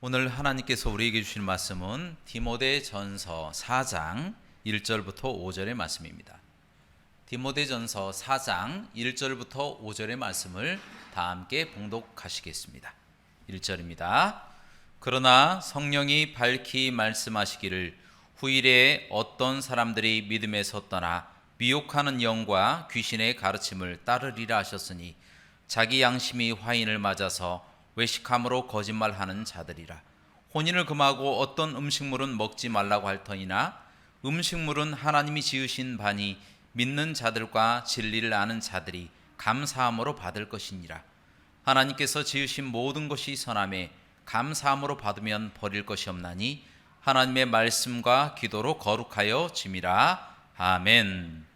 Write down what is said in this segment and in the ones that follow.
오늘 하나님께서 우리에게 주신 말씀은 디모데전서 4장 1절부터 5절의 말씀입니다. 디모데전서 4장 1절부터 5절의 말씀을 다 함께 봉독하시겠습니다. 1절입니다. 그러나 성령이 밝히 말씀하시기를 후일에 어떤 사람들이 믿음에서 떠나 미혹하는 영과 귀신의 가르침을 따르리라 하셨으니 자기 양심이 화인을 맞아서 외식함으로 거짓말하는 자들이라. 혼인을 금하고 어떤 음식물은 먹지 말라고 할 터이나 음식물은 하나님이 지으신 바니 믿는 자들과 진리를 아는 자들이 감사함으로 받을 것이니라. 하나님께서 지으신 모든 것이 선함에 감사함으로 받으면 버릴 것이 없나니 하나님의 말씀과 기도로 거룩하여 짐이라. 아멘.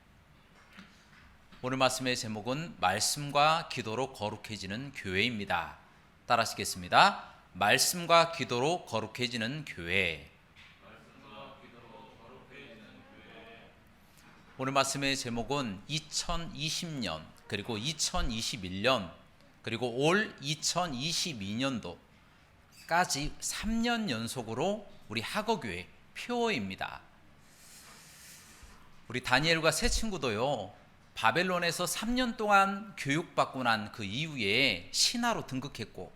오늘 말씀의 제목은 말씀과 기도로 거룩해지는 교회입니다. 따라하시겠습니다. 말씀과 기도로 거룩해지는 교회. 오늘 말씀의 제목은 2020년 그리고 2021년 그리고 올 2022년도까지 3년 연속으로 우리 하거교회 표어입니다. 우리 다니엘과 세 친구도요, 바벨론에서 3년 동안 교육받고 난 그 이후에 신하로 등극했고,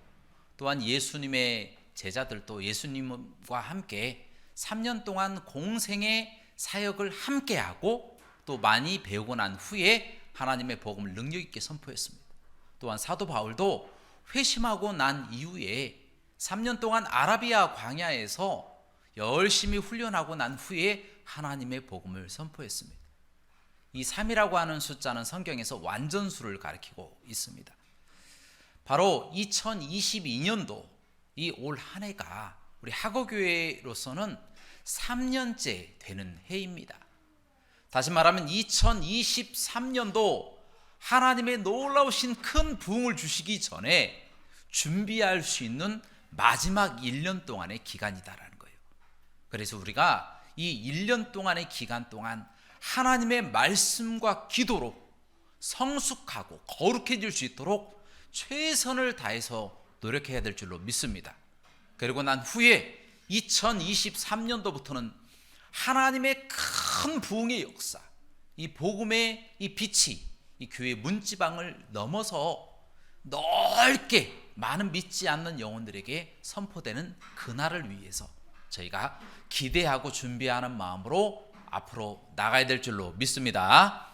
또한 예수님의 제자들도 예수님과 함께 3년 동안 공생의 사역을 함께하고 또 많이 배우고 난 후에 하나님의 복음을 능력 있게 선포했습니다. 또한 사도 바울도 회심하고 난 이후에 3년 동안 아라비아 광야에서 열심히 훈련하고 난 후에 하나님의 복음을 선포했습니다. 이 3이라고 하는 숫자는 성경에서 완전수를 가리키고 있습니다. 바로 2022년도 이 올 한 해가 우리 하거교회로서는 3년째 되는 해입니다. 다시 말하면 2023년도 하나님의 놀라우신 큰 부흥을 주시기 전에 준비할 수 있는 마지막 1년 동안의 기간이다라는 거예요. 그래서 우리가 이 1년 동안의 기간 동안 하나님의 말씀과 기도로 성숙하고 거룩해질 수 있도록 최선을 다해서 노력해야 될 줄로 믿습니다. 그리고 난 후에 2023년도부터는 하나님의 큰 부흥의 역사, 이 복음의 이 빛이 이 교회 문지방을 넘어서 넓게 많은 믿지 않는 영혼들에게 선포되는 그날을 위해서 저희가 기대하고 준비하는 마음으로 앞으로 나가야 될 줄로 믿습니다.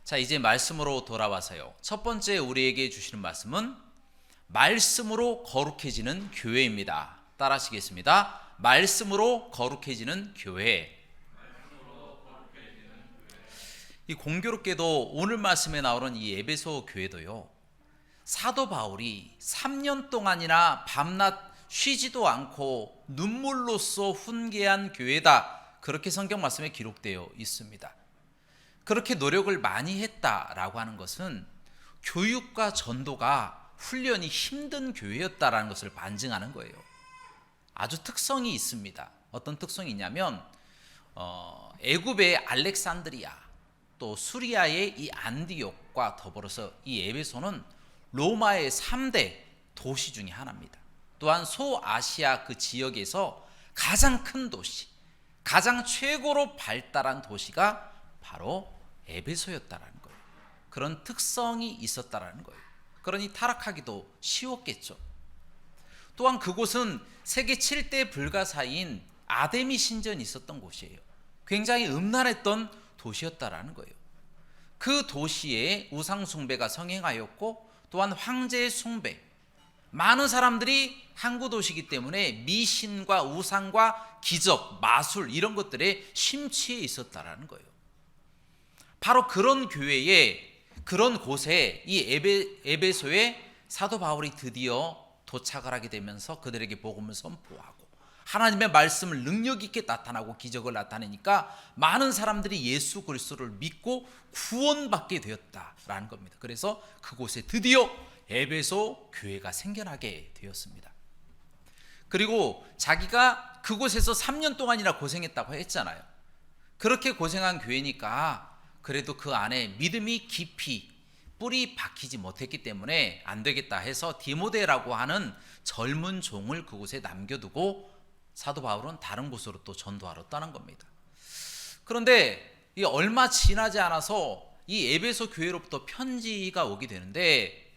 자, 이제 말씀으로 돌아와서요. 첫 번째 우리에게 주시는 말씀은 말씀으로 거룩해지는 교회입니다. 따라하시겠습니다. 말씀으로 거룩해지는 교회. 이 공교롭게도 오늘 말씀에 나오는 이 에베소 교회도요, 사도 바울이 3년 동안이나 밤낮 쉬지도 않고 눈물로써 훈계한 교회다, 그렇게 성경 말씀에 기록되어 있습니다. 그렇게 노력을 많이 했다라고 하는 것은 교육과 전도가 훈련이 힘든 교회였다라는 것을 반증하는 거예요. 아주 특성이 있습니다. 어떤 특성이 있냐면 애굽의 알렉산드리아, 또 수리아의 이 안디옥과 더불어서 이 에베소는 로마의 3대 도시 중에 하나입니다. 또한 소아시아 그 지역에서 가장 큰 도시, 가장 최고로 발달한 도시가 바로 에베소였다라는 거예요. 그런 특성이 있었다라는 거예요. 그러니 타락하기도 쉬웠겠죠. 또한 그곳은 세계 7대 불가사인 아데미 신전이 있었던 곳이에요. 굉장히 음란했던 도시였다라는 거예요. 그 도시에 우상 숭배가 성행하였고, 또한 황제의 숭배, 많은 사람들이 항구 도시이기 때문에 미신과 우상과 기적, 마술 이런 것들에 심취해 있었다라는 거예요. 바로 그런 교회에, 그런 곳에 이 에베소에 사도 바울이 드디어 도착을 하게 되면서 그들에게 복음을 선포하고 하나님의 말씀을 능력 있게 나타나고 기적을 나타내니까 많은 사람들이 예수 그리스도를 믿고 구원받게 되었다라는 겁니다. 그래서 그곳에 드디어 에베소 교회가 생겨나게 되었습니다. 그리고 자기가 그곳에서 3년 동안이나 고생했다고 했잖아요. 그렇게 고생한 교회니까 그래도 그 안에 믿음이 깊이 뿔이 박히지 못했기 때문에 안 되겠다 해서 디모데라고 하는 젊은 종을 그곳에 남겨두고 사도 바울은 다른 곳으로 또 전도하러 떠난 겁니다. 그런데 이 얼마 지나지 않아서 이 에베소 교회로부터 편지가 오게 되는데,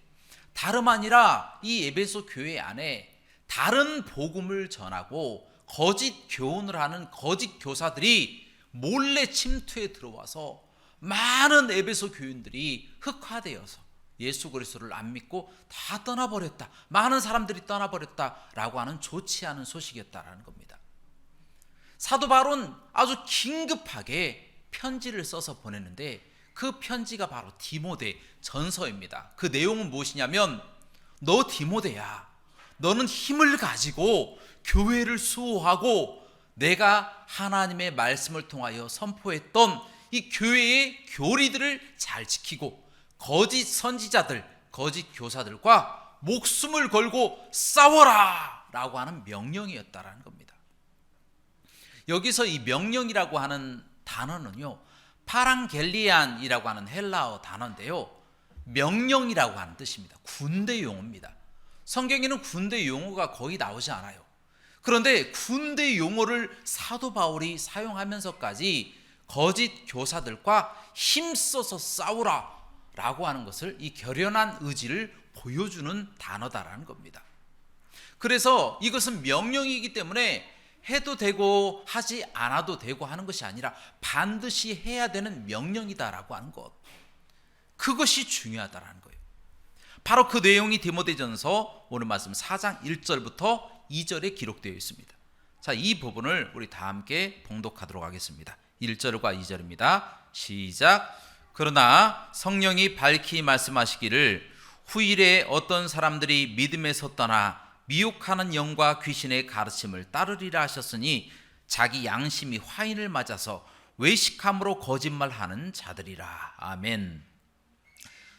다름 아니라 이 에베소 교회 안에 다른 복음을 전하고 거짓 교훈을 하는 거짓 교사들이 몰래 침투해 들어와서 많은 에베소 교인들이 흑화되어서 예수 그리스도를 안 믿고 다 떠나버렸다, 많은 사람들이 떠나버렸다라고 하는 좋지 않은 소식이었다라는 겁니다. 사도 바울은 아주 긴급하게 편지를 써서 보냈는데, 그 편지가 바로 디모데 전서입니다. 그 내용은 무엇이냐면, 너 디모데야, 너는 힘을 가지고 교회를 수호하고 내가 하나님의 말씀을 통하여 선포했던 이 교회의 교리들을 잘 지키고 거짓 선지자들, 거짓 교사들과 목숨을 걸고 싸워라 라고 하는 명령이었다라는 겁니다. 여기서 이 명령이라고 하는 단어는요, 파랑겔리안이라고 하는 헬라어 단어인데요, 명령이라고 하는 뜻입니다. 군대 용어입니다. 성경에는 군대 용어가 거의 나오지 않아요. 그런데 군대 용어를 사도 바울이 사용하면서까지 거짓 교사들과 힘써서 싸우라 라고 하는 것을, 이 결연한 의지를 보여주는 단어다라는 겁니다. 그래서 이것은 명령이기 때문에 해도 되고 하지 않아도 되고 하는 것이 아니라 반드시 해야 되는 명령이다라고 하는 것, 그것이 중요하다라는 거예요. 바로 그 내용이 디모데전서 오늘 말씀 4장 1절부터 2절에 기록되어 있습니다. 자, 이 부분을 우리 다 함께 봉독하도록 하겠습니다. 1절과 2절입니다. 시작. 그러나 성령이 밝히 말씀하시기를 후일에 어떤 사람들이 믿음에서 떠나 미혹하는 영과 귀신의 가르침을 따르리라 하셨으니 자기 양심이 화인을 맞아서 외식함으로 거짓말하는 자들이라. 아멘.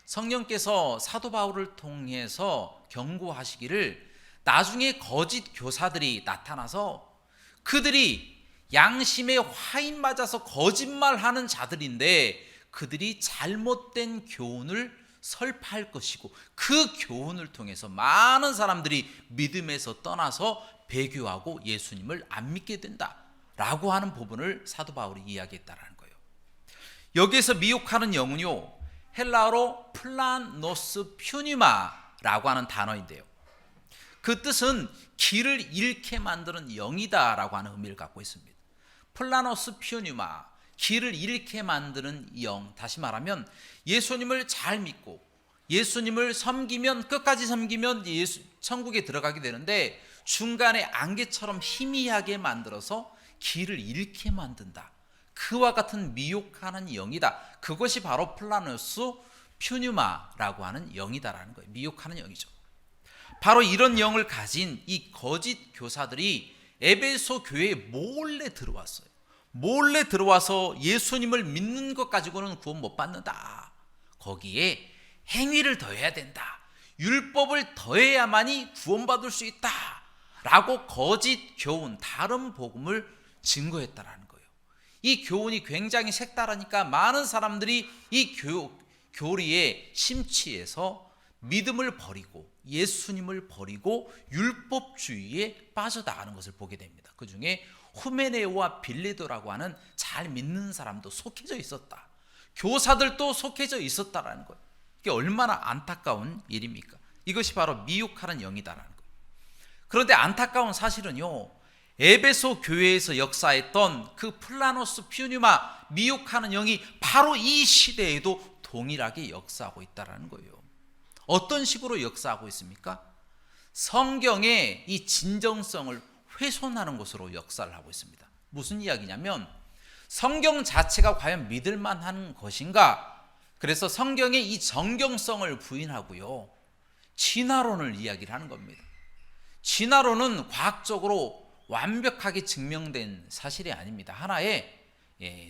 성령께서 사도 바울을 통해서 경고하시기를 나중에 거짓 교사들이 나타나서 그들이 양심에 화인 맞아서 거짓말하는 자들인데, 그들이 잘못된 교훈을 설파할 것이고 그 교훈을 통해서 많은 사람들이 믿음에서 떠나서 배교하고 예수님을 안 믿게 된다라고 하는 부분을 사도 바울이 이야기했다라는 거예요. 여기에서 미혹하는 영은요, 헬라어로 플라노스 퓨니마라고 하는 단어인데요, 그 뜻은 길을 잃게 만드는 영이다라고 하는 의미를 갖고 있습니다. 플라노스 퓨니마, 길을 잃게 만드는 영. 다시 말하면 예수님을 잘 믿고 예수님을 섬기면, 끝까지 섬기면 천국에 들어가게 되는데 중간에 안개처럼 희미하게 만들어서 길을 잃게 만든다. 그와 같은 미혹하는 영이다. 그것이 바로 플라노스 퓨니마라고 하는 영이다라는 거예요. 미혹하는 영이죠. 바로 이런 영을 가진 이 거짓 교사들이 에베소 교회에 몰래 들어왔어요. 몰래 들어와서 예수님을 믿는 것 가지고는 구원 못 받는다. 거기에 행위를 더해야 된다. 율법을 더해야만이 구원받을 수 있다. 라고 거짓 교훈, 다른 복음을 증거했다라는 거예요. 이 교훈이 굉장히 색다르니까 많은 사람들이 이 교리에 심취해서 믿음을 버리고 예수님을 버리고 율법주의에 빠져나가는 것을 보게 됩니다. 그 중에 후메네오와 빌레도라고 하는 잘 믿는 사람도 속해져 있었다. 교사들도 속해져 있었다라는 거예요. 이게 얼마나 안타까운 일입니까? 이것이 바로 미혹하는 영이다라는 거예요. 그런데 안타까운 사실은요, 에베소 교회에서 역사했던 그 플라노스 퓨니마, 미혹하는 영이 바로 이 시대에도 동일하게 역사하고 있다라는 거예요. 어떤 식으로 역사하고 있습니까? 성경의 이 진정성을 훼손하는 것으로 역사를 하고 있습니다. 무슨 이야기냐면, 성경 자체가 과연 믿을 만한 것인가? 그래서 성경의 이 정경성을 부인하고요, 진화론을 이야기를 하는 겁니다. 진화론은 과학적으로 완벽하게 증명된 사실이 아닙니다. 하나의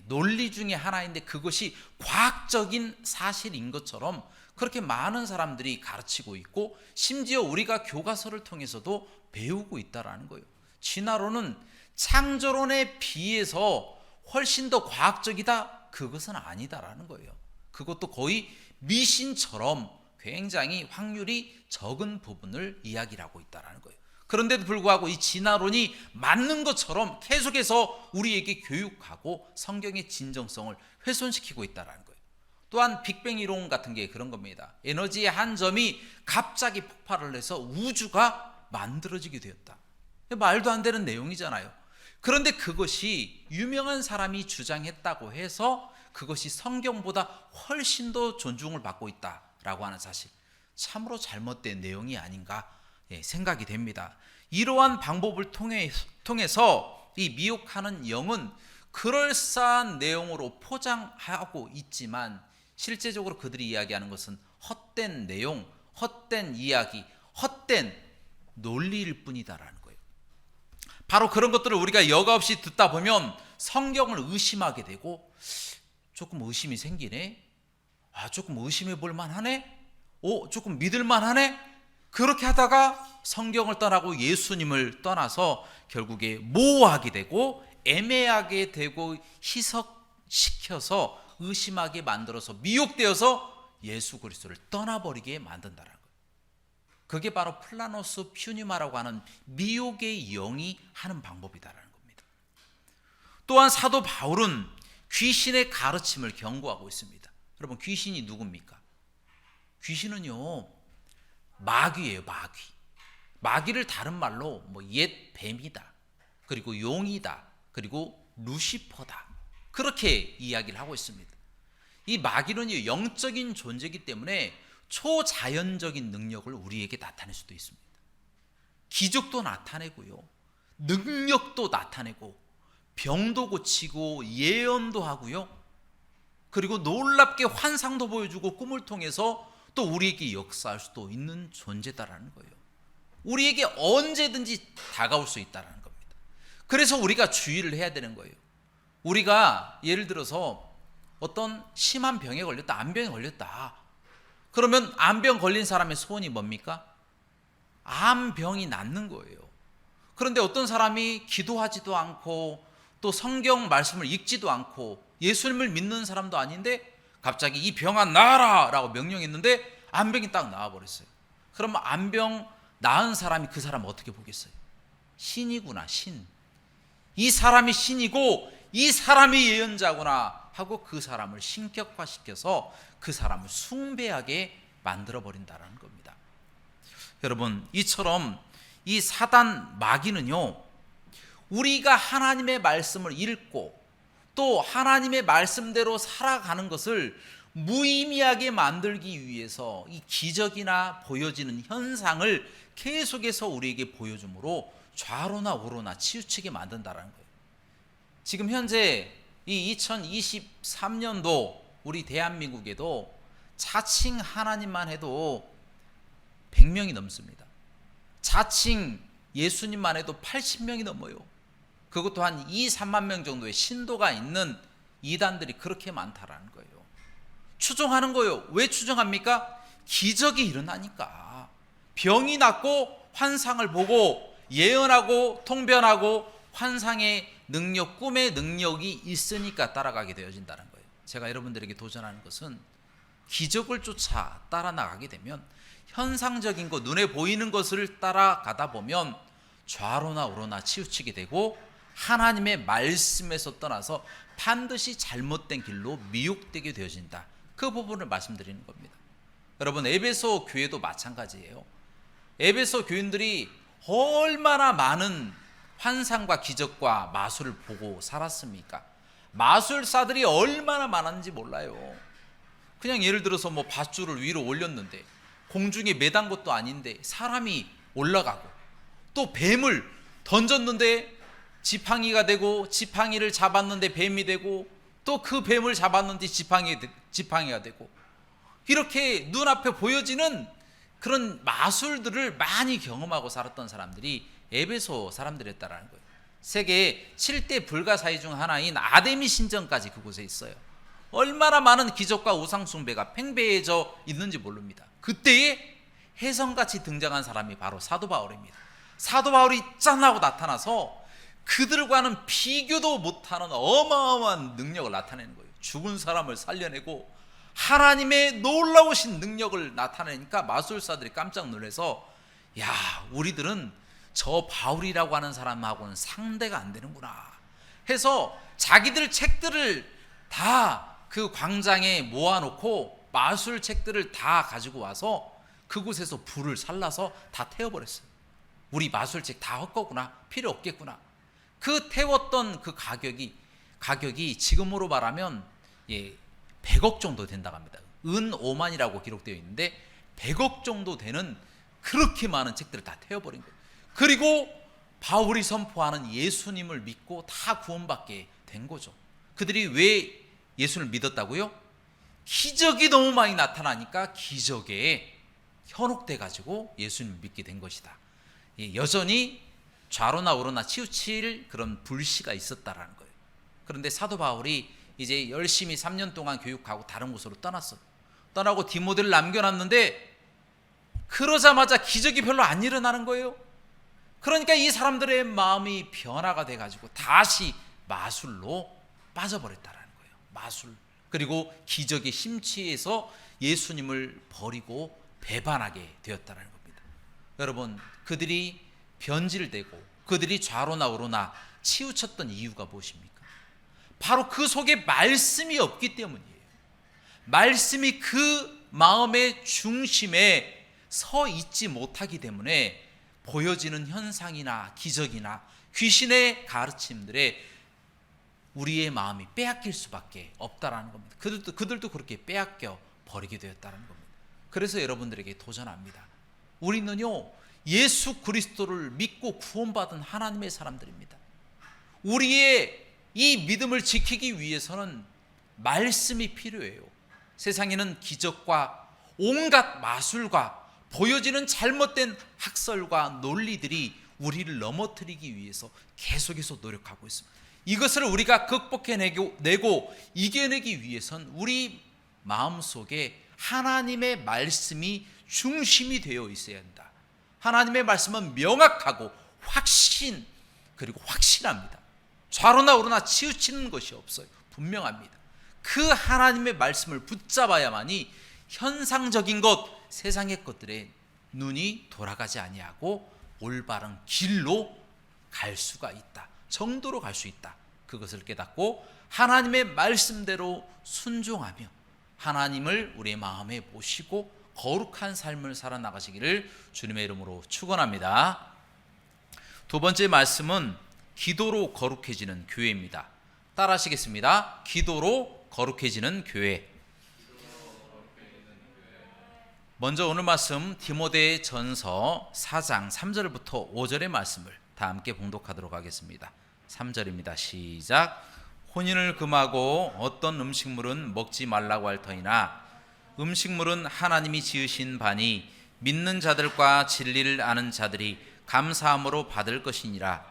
논리 중에 하나인데 그것이 과학적인 사실인 것처럼 그렇게 많은 사람들이 가르치고 있고, 심지어 우리가 교과서를 통해서도 배우고 있다라는 거예요. 진화론은 창조론에 비해서 훨씬 더 과학적이다? 그것은 아니다라는 거예요. 그것도 거의 미신처럼 굉장히 확률이 적은 부분을 이야기를 하고 있다는 거예요. 그런데도 불구하고 이 진화론이 맞는 것처럼 계속해서 우리에게 교육하고 성경의 진정성을 훼손시키고 있다는 거예요. 또한 빅뱅 이론 같은 게 그런 겁니다. 에너지의 한 점이 갑자기 폭발을 해서 우주가 만들어지게 되었다. 말도 안 되는 내용이잖아요. 그런데 그것이 유명한 사람이 주장했다고 해서 그것이 성경보다 훨씬 더 존중을 받고 있다라고 하는 사실, 참으로 잘못된 내용이 아닌가 생각이 됩니다. 이러한 방법을 통해서 이 미혹하는 영은 그럴싸한 내용으로 포장하고 있지만 실제적으로 그들이 이야기하는 것은 헛된 내용, 헛된 이야기, 헛된 논리일 뿐이다라는 거예요. 바로 그런 것들을 우리가 여과 없이 듣다 보면 성경을 의심하게 되고, 조금 의심이 생기네, 조금 의심해 볼 만하네, 조금 믿을 만하네, 그렇게 하다가 성경을 떠나고 예수님을 떠나서 결국에 모호하게 되고 애매하게 되고 희석시켜서 의심하게 만들어서 미혹되어서 예수 그리스도를 떠나버리게 만든다는 거예요. 그게 바로 플라노스 퓨니마라고 하는 미혹의 영이 하는 방법이다라는 겁니다. 또한 사도 바울은 귀신의 가르침을 경고하고 있습니다. 여러분, 귀신이 누굽니까? 귀신은요, 마귀예요. 마귀를 다른 말로 옛 뱀이다, 그리고 용이다, 그리고 루시퍼다, 그렇게 이야기를 하고 있습니다. 이 마귀는 영적인 존재이기 때문에 초자연적인 능력을 우리에게 나타낼 수도 있습니다. 기적도 나타내고요, 능력도 나타내고, 병도 고치고, 예언도 하고요, 그리고 놀랍게 환상도 보여주고, 꿈을 통해서 또 우리에게 역사할 수도 있는 존재다라는 거예요. 우리에게 언제든지 다가올 수 있다는 겁니다. 그래서 우리가 주의를 해야 되는 거예요. 우리가 예를 들어서 어떤 심한 병에 걸렸다, 암병에 걸렸다. 그러면 암병 걸린 사람의 소원이 뭡니까? 암병이 낫는 거예요. 그런데 어떤 사람이 기도하지도 않고 또 성경 말씀을 읽지도 않고 예수님을 믿는 사람도 아닌데 갑자기 이 병아 나아라 라고 명령했는데 암병이 딱 나아버렸어요. 그러면 암병 나은 사람이 그 사람 어떻게 보겠어요? 신이구나, 신. 이 사람이 신이고 이 사람이 예언자구나 하고 그 사람을 신격화시켜서 그 사람을 숭배하게 만들어버린다는 겁니다. 여러분, 이처럼 이 사단 마귀는요, 우리가 하나님의 말씀을 읽고 또 하나님의 말씀대로 살아가는 것을 무의미하게 만들기 위해서 이 기적이나 보여지는 현상을 계속해서 우리에게 보여주므로 좌로나 우로나 치우치게 만든다는 거예요. 지금 현재 이 2023년도 우리 대한민국에도 자칭 하나님만 해도 100명이 넘습니다. 자칭 예수님만 해도 80명이 넘어요. 그것도 한 2, 3만 명 정도의 신도가 있는 이단들이 그렇게 많다라는 거예요. 추종하는 거예요. 왜 추종합니까? 기적이 일어나니까. 병이 낫고 환상을 보고 예언하고 통변하고 환상의 능력, 꿈의 능력이 있으니까 따라가게 되어진다는 거예요. 제가 여러분들에게 도전하는 것은 기적을 쫓아 따라 나가게 되면 현상적인 것, 눈에 보이는 것을 따라가다 보면 좌로나 우로나 치우치게 되고 하나님의 말씀에서 떠나서 반드시 잘못된 길로 미혹되게 되어진다. 그 부분을 말씀드리는 겁니다. 여러분, 에베소 교회도 마찬가지예요. 에베소 교인들이 얼마나 많은 환상과 기적과 마술을 보고 살았습니까? 마술사들이 얼마나 많았는지 몰라요. 그냥 예를 들어서 밧줄을 위로 올렸는데 공중에 매단 것도 아닌데 사람이 올라가고, 또 뱀을 던졌는데 지팡이가 되고, 지팡이를 잡았는데 뱀이 되고, 또 그 뱀을 잡았는데 지팡이가 되고, 이렇게 눈앞에 보여지는 그런 마술들을 많이 경험하고 살았던 사람들이 에베소 사람들이었다는 거예요. 세계 7대 불가사의 중 하나인 아데미 신전까지 그곳에 있어요. 얼마나 많은 기적과 우상 숭배가 팽배해져 있는지 모릅니다. 그때에 혜성같이 등장한 사람이 바로 사도 바울입니다. 사도 바울이 짠 하고 나타나서 그들과는 비교도 못하는 어마어마한 능력을 나타내는 거예요. 죽은 사람을 살려내고 하나님의 놀라우신 능력을 나타내니까 마술사들이 깜짝 놀라서, 야, 우리들은 저 바울이라고 하는 사람하고는 상대가 안 되는구나 해서 자기들 책들을 다 그 광장에 모아놓고 마술 책들을 다 가지고 와서 그곳에서 불을 살라서 다 태워버렸어요. 우리 마술책 다 헛거구나, 필요 없겠구나. 그 태웠던 그 가격이 지금으로 말하면 100억 정도 된다고 합니다. 은 5만이라고 기록되어 있는데 100억 정도 되는 그렇게 많은 책들을 다 태워버린 거예요. 그리고 바울이 선포하는 예수님을 믿고 다 구원받게 된 거죠. 그들이 왜 예수를 믿었다고요? 기적이 너무 많이 나타나니까 기적에 현혹돼 가지고 예수님을 믿게 된 것이다. 여전히 좌로나 우로나 치우칠 그런 불씨가 있었다라는 거예요. 그런데 사도 바울이 이제 열심히 3년 동안 교육하고 다른 곳으로 떠났어요. 떠나고 디모데를 남겨놨는데 그러자마자 기적이 별로 안 일어나는 거예요. 그러니까 이 사람들의 마음이 변화가 돼가지고 다시 마술로 빠져버렸다라는 거예요. 마술. 그리고 기적에 심취해서 예수님을 버리고 배반하게 되었다라는 겁니다. 여러분, 그들이 변질되고 그들이 좌로나 우로나 치우쳤던 이유가 무엇입니까? 바로 그 속에 말씀이 없기 때문이에요. 말씀이 그 마음의 중심에 서 있지 못하기 때문에 보여지는 현상이나 기적이나 귀신의 가르침들에 우리의 마음이 빼앗길 수밖에 없다라는 겁니다. 그들도 그렇게 빼앗겨 버리게 되었다는 겁니다. 그래서 여러분들에게 도전합니다. 우리는요, 예수 그리스도를 믿고 구원받은 하나님의 사람들입니다. 우리의 이 믿음을 지키기 위해서는 말씀이 필요해요. 세상에는 기적과 온갖 마술과 보여지는 잘못된 학설과 논리들이 우리를 넘어뜨리기 위해서 계속해서 노력하고 있습니다. 이것을 우리가 극복해내고 이겨내기 위해서는 우리 마음속에 하나님의 말씀이 중심이 되어 있어야 한다. 하나님의 말씀은 명확하고 그리고 확실합니다. 좌로나 우로나 치우치는 것이 없어요. 분명합니다. 그 하나님의 말씀을 붙잡아야만이 현상적인 것, 세상의 것들에 눈이 돌아가지 아니하고 올바른 길로 갈 수가 있다. 정도로 갈 수 있다. 그것을 깨닫고 하나님의 말씀대로 순종하며 하나님을 우리의 마음에 모시고 거룩한 삶을 살아나가시기를 주님의 이름으로 축원합니다. 두 번째 말씀은 기도로 거룩해지는 교회입니다. 따라 하시겠습니다. 기도로 거룩해지는 교회. 먼저 오늘 말씀 디모데 전서 4장 3절부터 5절의 말씀을 다 함께 봉독하도록 하겠습니다. 3절입니다. 시작. 혼인을 금하고 어떤 음식물은 먹지 말라고 할 터이나 음식물은 하나님이 지으신 바니 믿는 자들과 진리를 아는 자들이 감사함으로 받을 것이니라.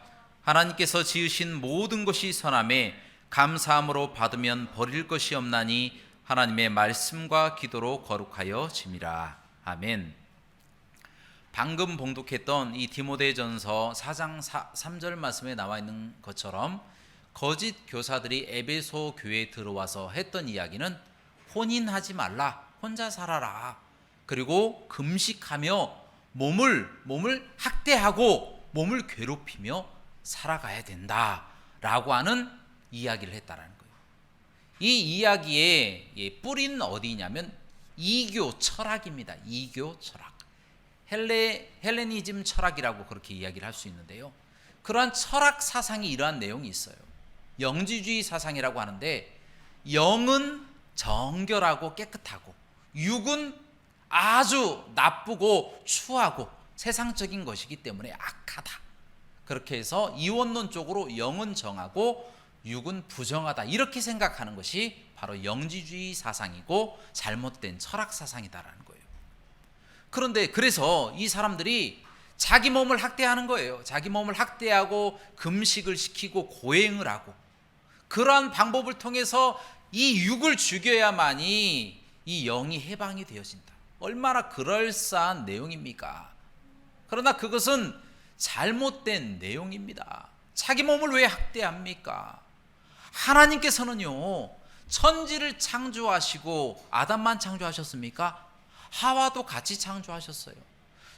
하나님께서 지으신 모든 것이 선함에 감사함으로 받으면 버릴 것이 없나니 하나님의 말씀과 기도로 거룩하여 짐이라. 아멘. 방금 봉독했던 이 디모데전서 4장 3절 말씀에 나와 있는 것처럼 거짓 교사들이 에베소 교회에 들어와서 했던 이야기는 혼인하지 말라, 혼자 살아라, 그리고 금식하며 몸을 학대하고 몸을 괴롭히며 살아가야 된다라고 하는 이야기를 했다라는 거예요. 이 이야기의 뿌리는 어디냐면 이교 철학입니다. 이교 철학. 헬레니즘 철학이라고 그렇게 이야기를 할 수 있는데요. 그러한 철학 사상이 이러한 내용이 있어요. 영지주의 사상이라고 하는데 영은 정결하고 깨끗하고 육은 아주 나쁘고 추하고 세상적인 것이기 때문에 악하다. 그렇게 해서 이원론 쪽으로 영은 정하고 육은 부정하다. 이렇게 생각하는 것이 바로 영지주의 사상이고 잘못된 철학 사상이다라는 거예요. 그런데 그래서 이 사람들이 자기 몸을 학대하는 거예요. 자기 몸을 학대하고 금식을 시키고 고행을 하고 그러한 방법을 통해서 이 육을 죽여야만이 이 영이 해방이 되어진다. 얼마나 그럴싸한 내용입니까? 그러나 그것은 잘못된 내용입니다. 자기 몸을 왜 학대합니까? 하나님께서는요, 천지를 창조하시고 아담만 창조하셨습니까? 하와도 같이 창조하셨어요.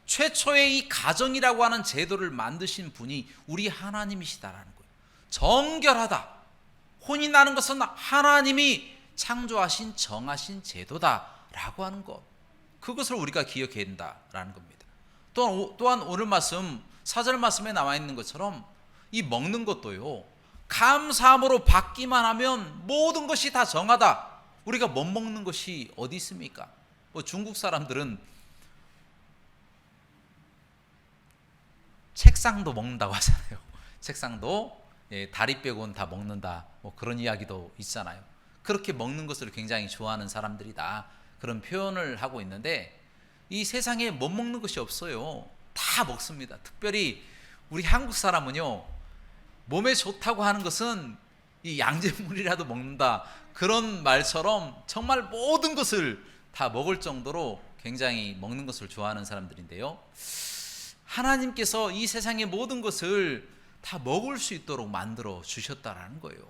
최초의 이 가정이라고 하는 제도를 만드신 분이 우리 하나님이시다라는 거예요. 정결하다. 혼이 나는 것은 하나님이 창조하신 정하신 제도다라고 하는 것. 그것을 우리가 기억해야 된다라는 겁니다. 또한 오늘 말씀 4절 말씀에 나와 있는 것처럼 이 먹는 것도요, 감사함으로 받기만 하면 모든 것이 다 정하다. 우리가 못 먹는 것이 어디 있습니까? 중국 사람들은 책상도 먹는다고 하잖아요. 책상도 다리 빼고는 다 먹는다. 그런 이야기도 있잖아요. 그렇게 먹는 것을 굉장히 좋아하는 사람들이다. 그런 표현을 하고 있는데 이 세상에 못 먹는 것이 없어요. 다 먹습니다. 특별히 우리 한국 사람은요, 몸에 좋다고 하는 것은 이 양잿물이라도 먹는다. 그런 말처럼 정말 모든 것을 다 먹을 정도로 굉장히 먹는 것을 좋아하는 사람들인데요. 하나님께서 이 세상의 모든 것을 다 먹을 수 있도록 만들어 주셨다라는 거예요.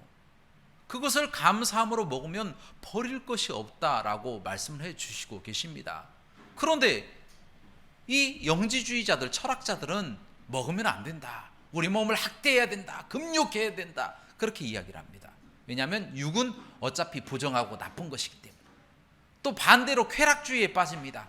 그것을 감사함으로 먹으면 버릴 것이 없다라고 말씀을 해 주시고 계십니다. 그런데 이 영지주의자들, 철학자들은 먹으면 안 된다. 우리 몸을 학대해야 된다. 금욕해야 된다. 그렇게 이야기를 합니다. 왜냐하면 육은 어차피 부정하고 나쁜 것이기 때문에. 또 반대로 쾌락주의에 빠집니다.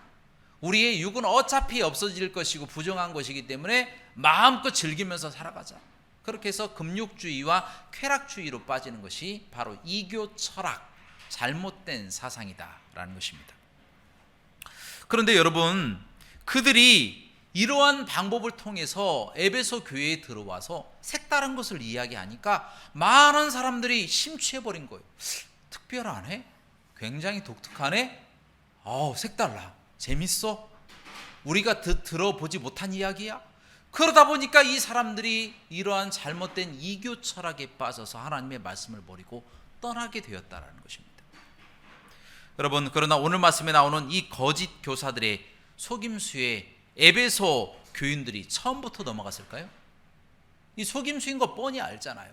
우리의 육은 어차피 없어질 것이고 부정한 것이기 때문에 마음껏 즐기면서 살아가자. 그렇게 해서 금욕주의와 쾌락주의로 빠지는 것이 바로 이교 철학, 잘못된 사상이다라는 것입니다. 그런데 여러분, 그들이 이러한 방법을 통해서 에베소 교회에 들어와서 색다른 것을 이야기하니까 많은 사람들이 심취해버린 거예요. 특별하네? 굉장히 독특하네? 색달라. 재밌어? 우리가 들어보지 못한 이야기야? 그러다 보니까 이 사람들이 이러한 잘못된 이교 철학에 빠져서 하나님의 말씀을 버리고 떠나게 되었다는 것입니다. 여러분, 그러나 오늘 말씀에 나오는 이 거짓 교사들의 속임수에 에베소 교인들이 처음부터 넘어갔을까요? 이 속임수인 거 뻔히 알잖아요.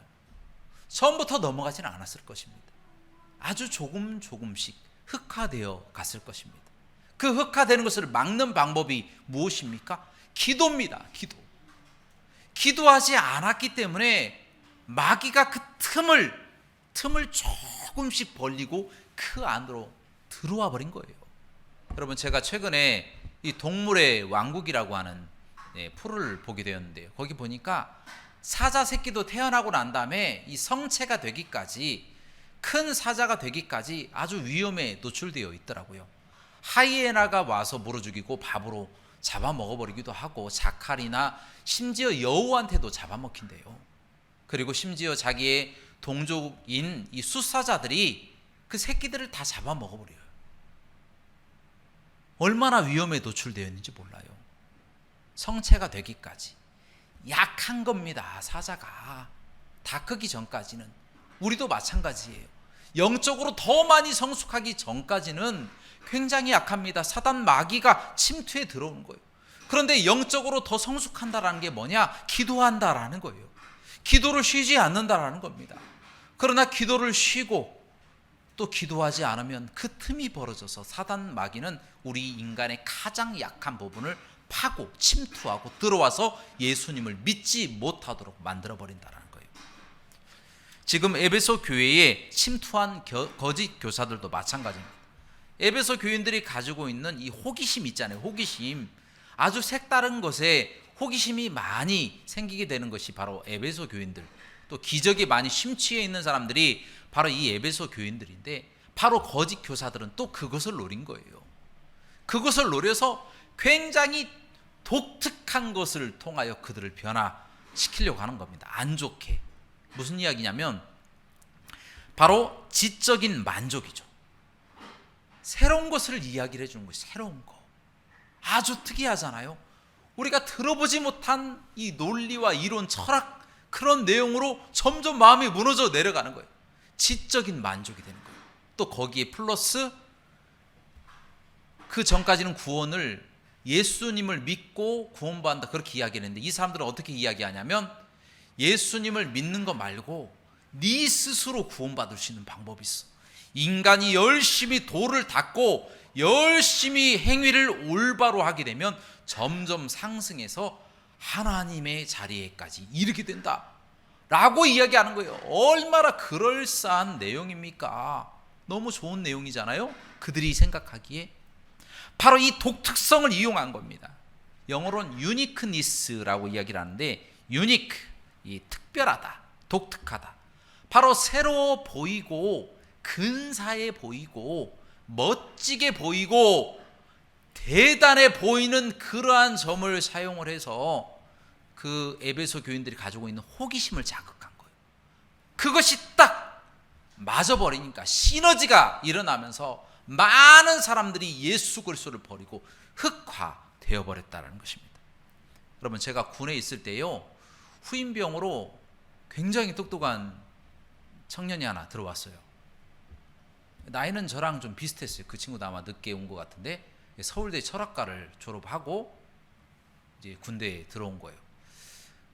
처음부터 넘어가지는 않았을 것입니다. 아주 조금씩 흑화되어 갔을 것입니다. 그 흑화되는 것을 막는 방법이 무엇입니까? 기도입니다. 기도하지 않았기 때문에 마귀가 그 틈을 조금씩 벌리고 그 안으로 들어와 버린 거예요. 여러분, 제가 최근에 이 동물의 왕국이라고 하는 프로를 보게 되었는데요. 거기 보니까 사자 새끼도 태어나고 난 다음에 이 성체가 되기까지, 큰 사자가 되기까지 아주 위험에 노출되어 있더라고요. 하이에나가 와서 물어 죽이고 밥으로 잡아먹어버리기도 하고, 자칼이나 심지어 여우한테도 잡아먹힌대요. 그리고 심지어 자기의 동족인 이 숫사자들이 그 새끼들을 다 잡아먹어버려요. 얼마나 위험에 노출되었는지 몰라요. 성체가 되기까지 약한 겁니다. 사자가 다 크기 전까지는. 우리도 마찬가지예요. 영적으로 더 많이 성숙하기 전까지는 굉장히 약합니다. 사단 마귀가 침투해 들어오는 거예요. 그런데 영적으로 더 성숙한다라는 게 뭐냐? 기도한다라는 거예요. 기도를 쉬지 않는다라는 겁니다. 그러나 기도를 쉬고 또 기도하지 않으면 그 틈이 벌어져서 사단 마귀는 우리 인간의 가장 약한 부분을 파고 침투하고 들어와서 예수님을 믿지 못하도록 만들어버린다는 거예요. 지금 에베소 교회에 침투한 거짓 교사들도 마찬가지입니다. 에베소 교인들이 가지고 있는 이 호기심 있잖아요. 호기심. 아주 색다른 것에 호기심이 많이 생기게 되는 것이 바로 에베소 교인들, 또 기적에 많이 심취해 있는 사람들이 바로 이 에베소 교인들인데, 바로 거짓 교사들은 또 그것을 노린 거예요. 그것을 노려서 굉장히 독특한 것을 통하여 그들을 변화시키려고 하는 겁니다. 안 좋게. 무슨 이야기냐면 바로 지적인 만족이죠. 새로운 것을 이야기를 해주는 것이 새로운 거. 아주 특이하잖아요. 우리가 들어보지 못한 이 논리와 이론, 철학, 그런 내용으로 점점 마음이 무너져 내려가는 거예요. 지적인 만족이 되는 거예요. 또 거기에 플러스 그 전까지는 구원을 예수님을 믿고 구원받는다, 그렇게 이야기했는데 이 사람들은 어떻게 이야기하냐면 예수님을 믿는 거 말고 네 스스로 구원받을 수 있는 방법이 있어. 인간이 열심히 도를 닦고 열심히 행위를 올바로 하게 되면 점점 상승해서 하나님의 자리에까지 이르게 된다 라고 이야기하는 거예요. 얼마나 그럴싸한 내용입니까? 너무 좋은 내용이잖아요. 그들이 생각하기에 바로 이 독특성을 이용한 겁니다. 영어로는 유니크니스라고 이야기를 하는데, 유니크, 이 특별하다, 독특하다, 바로 새로워 보이고 근사해 보이고 멋지게 보이고 대단해 보이는 그러한 점을 사용을 해서 그 에베소 교인들이 가지고 있는 호기심을 자극한 거예요. 그것이 딱 맞아버리니까 시너지가 일어나면서 많은 사람들이 예수 그리스도를 버리고 흑화되어 버렸다는 것입니다. 여러분, 제가 군에 있을 때요, 후임병으로 굉장히 똑똑한 청년이 하나 들어왔어요. 나이는 저랑 좀 비슷했어요. 그 친구도 아마 늦게 온 것 같은데, 서울대 철학과를 졸업하고 이제 군대에 들어온 거예요.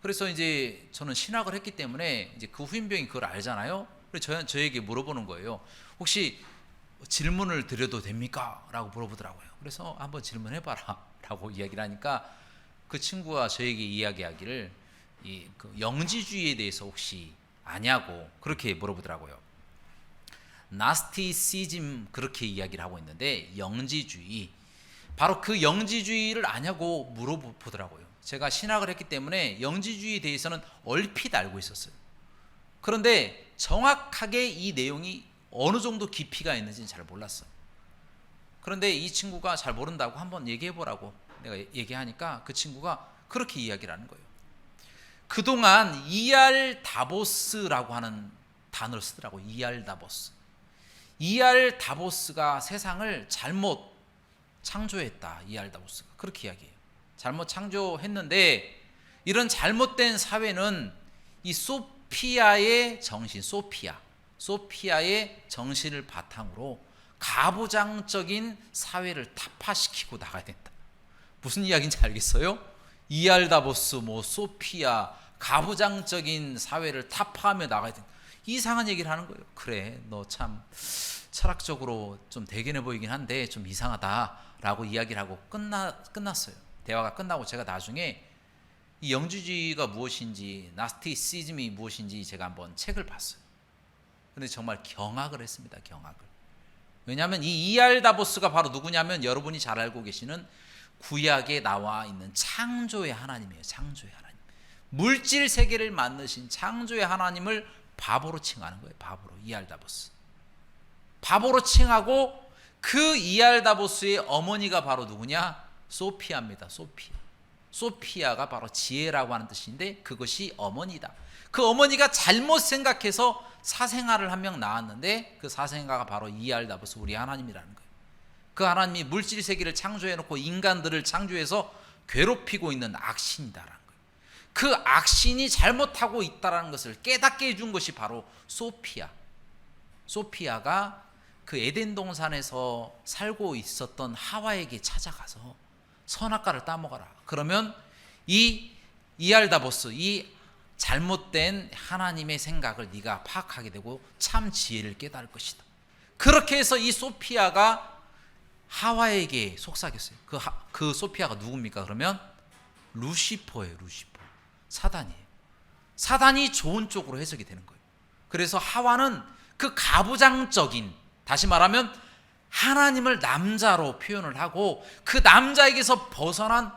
그래서 이제 저는 신학을 했기 때문에 이제 그 후임병이 그걸 알잖아요. 그래서 저에게 물어보는 거예요. 혹시 질문을 드려도 됩니까? 라고 물어보더라고요. 그래서 한번 질문해봐라 라고 이야기를 하니까 그 친구가 저에게 이야기하기를 그 영지주의에 대해서 혹시 아냐고 그렇게 물어보더라고요. 나스티시즘 그렇게 이야기를 하고 있는데, 영지주의, 바로 그 영지주의를 아냐고 물어보더라고요. 제가 신학을 했기 때문에 영지주의에 대해서는 얼핏 알고 있었어요. 그런데 정확하게 이 내용이 어느 정도 깊이가 있는지는 잘 몰랐어요. 그런데 이 친구가 잘 모른다고 한번 얘기해보라고 내가 얘기하니까 그 친구가 그렇게 이야기를 하는 거예요. 그동안 이알 다보스라고 하는 단어를 쓰더라고요. 이알 다보스. 이알 다보스가 세상을 잘못 창조했다. 이알 다보스가 그렇게 이야기해요. 잘못 창조했는데, 이런 잘못된 사회는 이 소피아의 정신, 소피아의 정신을 바탕으로 가부장적인 사회를 타파시키고 나가야 된다. 무슨 이야기인지 알겠어요? 이알 다보스, 소피아, 가부장적인 사회를 타파하며 나가야 된다. 이상한 얘기를 하는 거예요. 그래, 너 참 철학적으로 좀 대견해 보이긴 한데 좀 이상하다라고 이야기를 하고 끝났어요. 대화가 끝나고 제가 나중에 이 영지주의가 무엇인지, 나스티시즘이 무엇인지 제가 한번 책을 봤어요. 근데 정말 경악을 했습니다. 경악을. 왜냐하면 이 이알 다보스가 바로 누구냐면, 여러분이 잘 알고 계시는 구약에 나와 있는 창조의 하나님이에요. 창조의 하나님. 물질 세계를 만드신 창조의 하나님을 바보로 칭하는 거예요. 바보로. 이알 다보스. 바보로 칭하고, 그 이알 다보스의 어머니가 바로 누구냐? 소피아입니다. 소피아가 바로 지혜라고 하는 뜻인데, 그것이 어머니다. 그 어머니가 잘못 생각해서 사생아를 한 명 낳았는데, 그 사생아가 바로 이알 다보스, 우리 하나님이라는 거예요. 그 하나님이 물질 세계를 창조해놓고 인간들을 창조해서 괴롭히고 있는 악신이다라는 거예요. 그 악신이 잘못하고 있다라는 것을 깨닫게 해준 것이 바로 소피아가 그 에덴 동산에서 살고 있었던 하와에게 찾아가서 선악과를 따먹어라. 그러면 이 이알 다보스, 이 잘못된 하나님의 생각을 네가 파악하게 되고 참 지혜를 깨달을 것이다. 그렇게 해서 이 소피아가 하와에게 속삭였어요. 그 소피아가 누굽니까? 그러면 루시퍼예요. 루시퍼. 사단이에요. 사단이 좋은 쪽으로 해석이 되는 거예요. 그래서 하와는 그 가부장적인, 다시 말하면 하나님을 남자로 표현을 하고 그 남자에게서 벗어난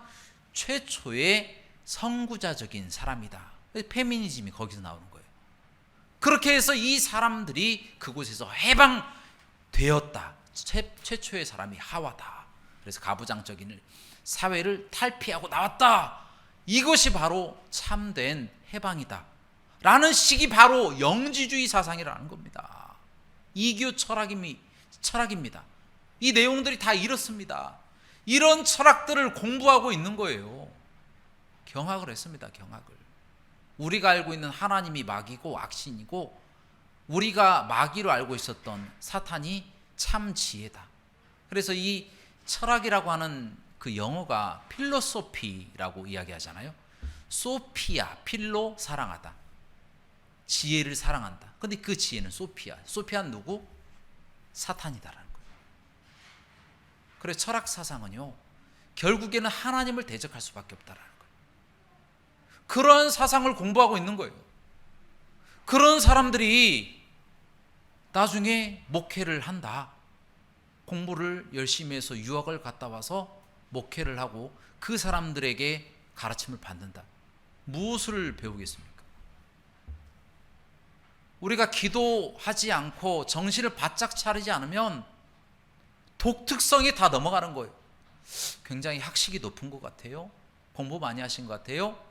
최초의 선구자적인 사람이다. 페미니즘이 거기서 나오는 거예요. 그렇게 해서 이 사람들이 그곳에서 해방되었다. 최초의 사람이 하와다. 그래서 가부장적인 사회를 탈피하고 나왔다. 이것이 바로 참된 해방이다 라는 식이 바로 영지주의 사상이라는 겁니다. 이교 철학입니다. 이 내용들이 다 이렇습니다. 이런 철학들을 공부하고 있는 거예요. 경악을 했습니다. 경악을. 우리가 알고 있는 하나님이 마귀고 악신이고, 우리가 마귀로 알고 있었던 사탄이 참 지혜다. 그래서 이 철학이라고 하는 그 영어가 필로소피라고 이야기하잖아요. 소피아, 필로, 사랑하다, 지혜를 사랑한다. 근데 그 지혜는 소피아는 누구? 사탄이다라는 거예요. 그래 철학 사상은요, 결국에는 하나님을 대적할 수밖에 없다라는 거예요. 그런 사상을 공부하고 있는 거예요. 그런 사람들이 나중에 목회를 한다. 공부를 열심히 해서 유학을 갔다 와서 목회를 하고 그 사람들에게 가르침을 받는다. 무엇을 배우겠습니까? 우리가 기도하지 않고 정신을 바짝 차리지 않으면 독특성이 다 넘어가는 거예요. 굉장히 학식이 높은 것 같아요. 공부 많이 하신 것 같아요.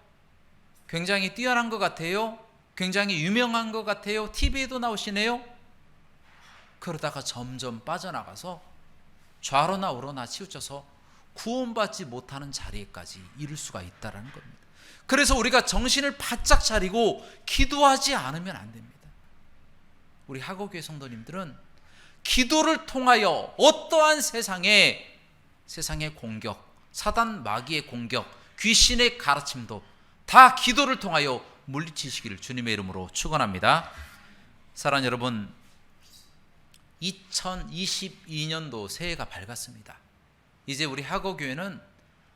굉장히 뛰어난 것 같아요. 굉장히 유명한 것 같아요. TV에도 나오시네요. 그러다가 점점 빠져나가서 좌로나 우로나 치우쳐서 구원받지 못하는 자리에까지 이를 수가 있다는 겁니다. 그래서 우리가 정신을 바짝 차리고 기도하지 않으면 안 됩니다. 우리 하고교회 성도님들은 기도를 통하여 어떠한 세상의 공격, 사단 마귀의 공격, 귀신의 가르침도 다 기도를 통하여 물리치시기를 주님의 이름으로 축원합니다. 사랑하는 여러분, 2022년도 새해가 밝았습니다. 이제 우리 하고교회는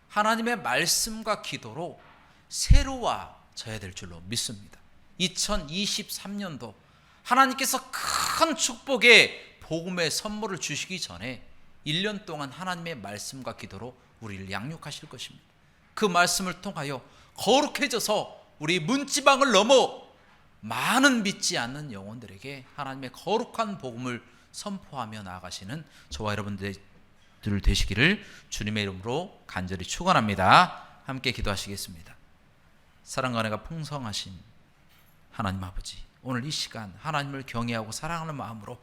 하나님의 말씀과 기도로 새로워져야 될 줄로 믿습니다. 2023년도 하나님께서 큰 축복의 복음의 선물을 주시기 전에 1년 동안 하나님의 말씀과 기도로 우리를 양육하실 것입니다. 그 말씀을 통하여 거룩해져서 우리 문지방을 넘어 많은 믿지 않는 영혼들에게 하나님의 거룩한 복음을 선포하며 나아가시는 저와 여러분들 되시기를 주님의 이름으로 간절히 축원합니다. 함께 기도하시겠습니다. 사랑과 은혜가 풍성하신 하나님 아버지, 오늘 이 시간 하나님을 경외하고 사랑하는 마음으로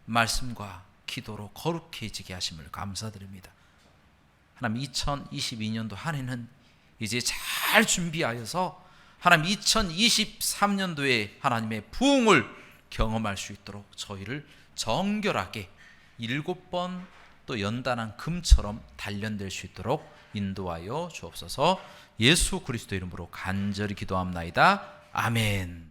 말씀과 기도로 거룩해지게 하심을 감사드립니다. 하나님, 2022년도 한 해는 이제 잘 준비하여서 하나님 2023년도에 하나님의 부흥을 경험할 수 있도록 저희를 정결하게 7번 또 연단한 금처럼 단련될 수 있도록 인도하여 주옵소서. 예수 그리스도 이름으로 간절히 기도합나이다. 아멘.